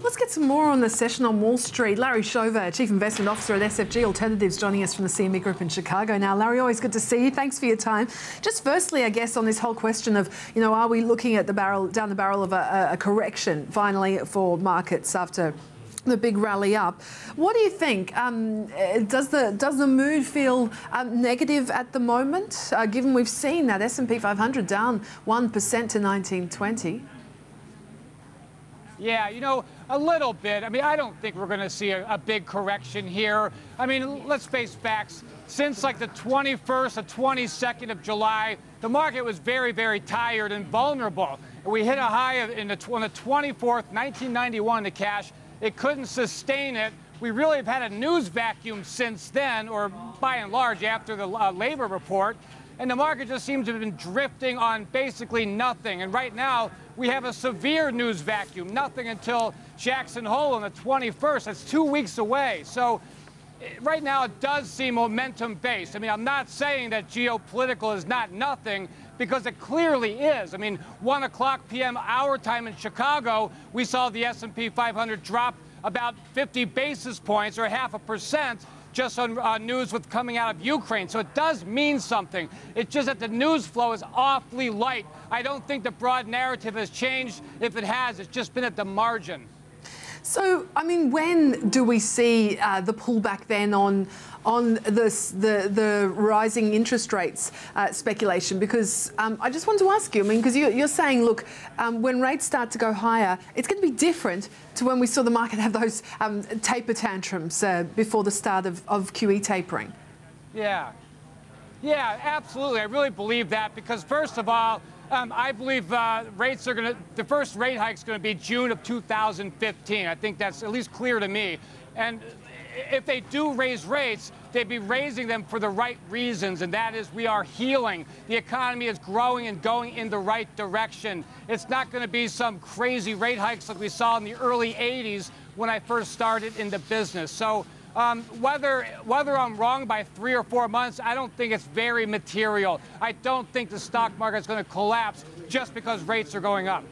Let's get some more on the session on Wall Street. Larry Shover, Chief Investment Officer at SFG Alternatives, joining us from the CME Group in Chicago. Now, Larry, always good to see you. Thanks for your time. Just firstly, I guess, on this whole question of, are we looking at down the barrel of a correction finally for markets after the big rally up? What do you think? Does the mood feel negative at the moment, given we've seen that S&P 500 down 1% to 1920? Yeah, a little bit. I mean, I don't think we're going to see a big correction here. I mean, let's face facts. Since like the 21st or 22nd of July, the market was very, very tired and vulnerable. We hit a high on the 24th, 1991, the cash. It couldn't sustain it. We really have had a news vacuum since then, or by and large after the labor report. And the market just seems to have been drifting on basically nothing. And right now, we have a severe news vacuum, nothing until Jackson Hole on the 21st. That's 2 weeks away. So right now, it does seem momentum-based. I mean, I'm not saying that geopolitical is not nothing, because it clearly is. I mean, 1 o'clock p.m. our time in Chicago, we saw the S&P 500 drop about 50 basis points, or 0.5%, just on news with coming out of Ukraine. So it does mean something. It's just that the news flow is awfully light. I don't think the broad narrative has changed. If it has, it's just been at the margin. So, I mean, when do we see the pullback then on the rising interest rates speculation? Because I just wanted to ask you, I mean, because you're saying, look, when rates start to go higher, it's going to be different to when we saw the market have those taper tantrums before the start of QE tapering. Yeah, absolutely. I really believe that, because first of all, I believe rates are going to, the first rate hike is going to be June of 2015. I think that's at least clear to me. And if they do raise rates, they'd be raising them for the right reasons, and that is we are healing. The economy is growing and going in the right direction. It's not going to be some crazy rate hikes like we saw in the early 80s when I first started in the business. So whether I'm wrong by 3 or 4 months, I don't think it's very material. I don't think the stock market is going to collapse just because rates are going up.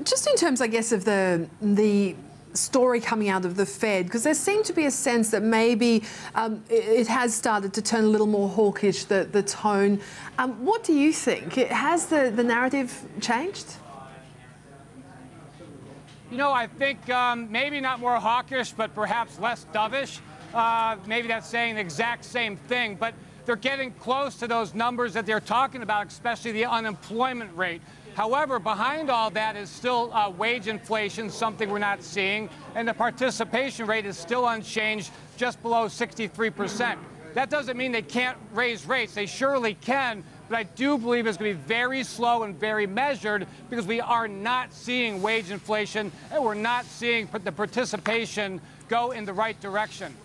Just in terms, I guess, of the story coming out of the Fed, because there seemed to be a sense that maybe it has started to turn a little more hawkish, the tone. What do you think? Has the narrative changed? I think maybe not more hawkish, but perhaps less dovish. Maybe that's saying the exact same thing, but they're getting close to those numbers that they're talking about, especially the unemployment rate. However, behind all that is still wage inflation, something we're not seeing, and the participation rate is still unchanged, just below 63%. That doesn't mean they can't raise rates. They surely can, but I do believe it's going to be very slow and very measured, because we are not seeing wage inflation, and we're not seeing the participation go in the right direction.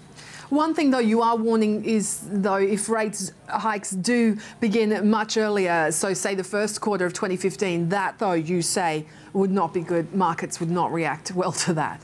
One thing, though, you are warning is, though, if rates hikes do begin much earlier, so say the first quarter of 2015, that, though, you say would not be good. Markets would not react well to that.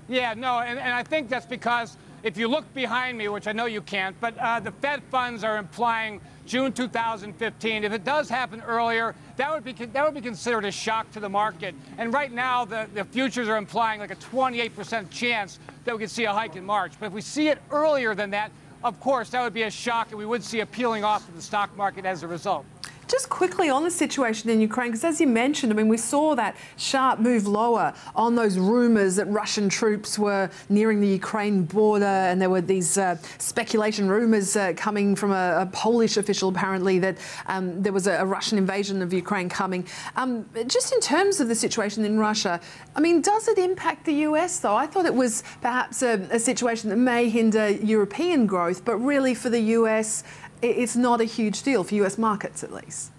Yeah, no, and I think that's because if you look behind me, which I know you can't, but the Fed funds are implying June 2015. If it does happen earlier, that would be considered a shock to the market. And right now, the futures are implying like a 28% chance that we could see a hike in March. But if we see it earlier than that, of course, that would be a shock, and we would see a peeling off of the stock market as a result. Just quickly on the situation in Ukraine, because as you mentioned, I mean, we saw that sharp move lower on those rumours that Russian troops were nearing the Ukraine border, and there were these speculation rumours coming from a Polish official, apparently, that there was a Russian invasion of Ukraine coming. Just in terms of the situation in Russia, I mean, does it impact the US, though? I thought it was perhaps a situation that may hinder European growth, but really for the US, it's not a huge deal for US markets, at least.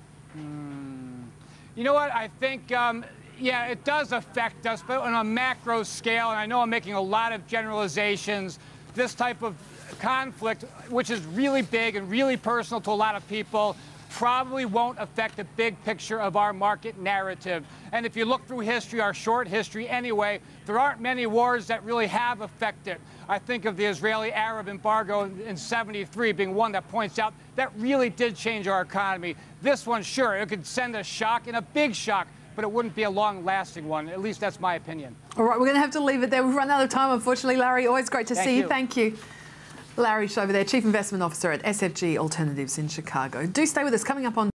You know what? I think, yeah, it does affect us, but on a macro scale, and I know I'm making a lot of generalizations, this type of conflict, which is really big and really personal to a lot of people, probably won't affect the big picture of our market narrative. And if you look through history, our short history anyway, there aren't many wars that really have affected. I think of the Israeli-Arab embargo in '73 being one that points out that really did change our economy. This one, sure, it could send a shock, and a big shock, but it wouldn't be a long-lasting one. At least that's my opinion. All right, we're going to have to leave it there. We've run out of time, unfortunately, Larry. Always great to see you. Thank you. Larry Shover there, Chief Investment Officer at SFG Alternatives in Chicago. Do stay with us. Coming up on